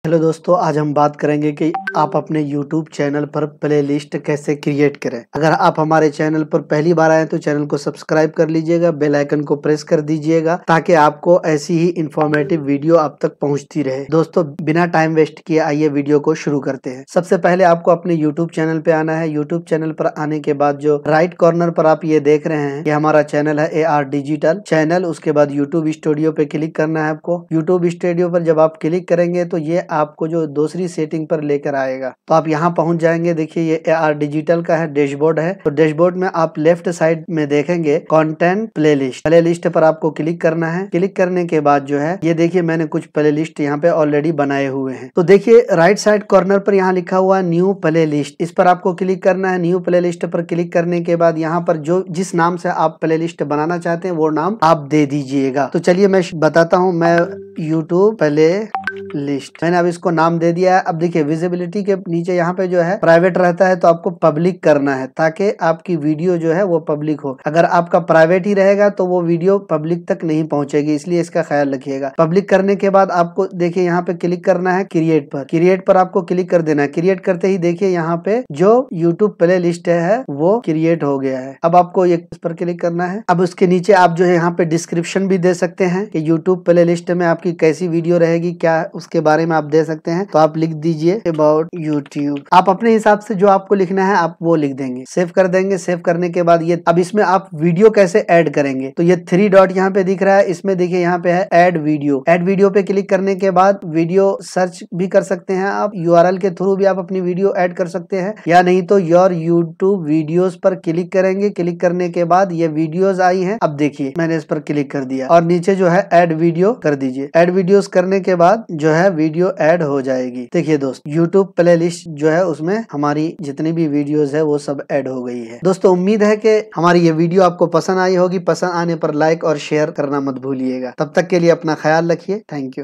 Hello दोस्तों, आज हम बात करेंगे कि आप अपने YouTube चैनल पर प्लेलिस्ट कैसे क्रिएट करें। अगर आप हमारे चैनल पर पहली बार आए तो चैनल को सब्सक्राइब कर लीजिएगा, बेल आइकन को प्रेस कर दीजिएगा ताकि आपको ऐसी ही इंफॉर्मेटिव वीडियो आप तक पहुंचती रहे। दोस्तों, बिना टाइम वेस्ट किए आइए वीडियो को शुरू करते हैं। सबसे पहले आपको अपने YouTube चैनल पे आना है। YouTube चैनल पर आने के बाद जो राइट कॉर्नर पर आप ये देख रहे हैं, ये हमारा चैनल है AR डिजिटल चैनल। उसके बाद YouTube स्टूडियो पे क्लिक करना है आपको। YouTube स्टूडियो पर जब आप क्लिक करेंगे तो ये आपको जो दूसरी सेटिंग पर लेकर आएगा, तो आप यहाँ पहुंच जाएंगे। देखिए, ये AR डिजिटल का है, डैशबोर्ड है। तो डैशबोर्ड में आप लेफ्ट साइड में देखेंगे कंटेंट प्लेलिस्ट पर आपको क्लिक करना है। क्लिक करने के बाद जो है ये देखिए, मैंने कुछ प्लेलिस्ट यहाँ पे ऑलरेडी बनाए हुए हैं। तो देखिए राइट साइड कॉर्नर पर यहाँ लिखा हुआ है न्यू प्लेलिस्ट, इस पर आपको क्लिक करना है। न्यू प्लेलिस्ट पर क्लिक करने के बाद यहाँ पर जो जिस नाम से आप प्लेलिस्ट बनाना चाहते हैं वो नाम आप दे दीजिएगा। तो चलिए मैं बताता हूँ। मैं YouTube प्लेलिस्ट, मैंने अब इसको नाम दे दिया है। अब देखिए विजिबिलिटी के नीचे यहाँ पे जो है प्राइवेट रहता है, तो आपको पब्लिक करना है ताकि आपकी वीडियो जो है वो पब्लिक हो। अगर आपका प्राइवेट ही रहेगा तो वो वीडियो पब्लिक तक नहीं पहुंचेगी, इसलिए इसका ख्याल रखिएगा। पब्लिक करने के बाद आपको देखिए यहाँ पे क्लिक करना है क्रिएट पर। क्रिएट पर आपको क्लिक कर देना है। क्रिएट करते ही देखिए यहाँ पे जो YouTube प्ले लिस्ट है वो क्रिएट हो गया है। अब आपको ये इस पर क्लिक करना है। अब उसके नीचे आप जो है यहाँ पे डिस्क्रिप्शन भी दे सकते हैं कि YouTube प्ले लिस्ट में आपकी कैसी वीडियो रहेगी, क्या उसके बारे में आप दे सकते हैं। तो आप लिख दीजिए अबाउट YouTube। आप अपने हिसाब से जो आपको लिखना है आप वो लिख देंगे, सेव कर देंगे। सेव करने के बाद ये अब इसमें आप वीडियो कैसे ऐड करेंगे, तो ये 3 डॉट यहाँ पे दिख रहा है, इसमें देखिए यहाँ पे है ऐड वीडियो। ऐड वीडियो पे क्लिक करने के बाद वीडियो सर्च भी कर सकते हैं आप, URL के थ्रू भी आप अपनी वीडियो ऐड कर सकते हैं, या नहीं तो योर YouTube वीडियोस पर क्लिक करेंगे। क्लिक करने के बाद ये वीडियोस आई हैं। अब देखिए मैंने इस पर क्लिक कर दिया और नीचे जो है ऐड वीडियो कर दीजिए। ऐड वीडियोस करने के बाद जो है वीडियो ऐड हो जाएगी। देखिए दोस्त, YouTube प्लेलिस्ट जो है उसमें हमारी जितनी भी वीडियोस है वो सब ऐड हो गई है। दोस्तों, उम्मीद है कि हमारी ये वीडियो आपको पसंद आई होगी। पसंद आने पर लाइक और शेयर करना मत भूलिएगा। तब तक के लिए अपना ख्याल रखिए। Thank you.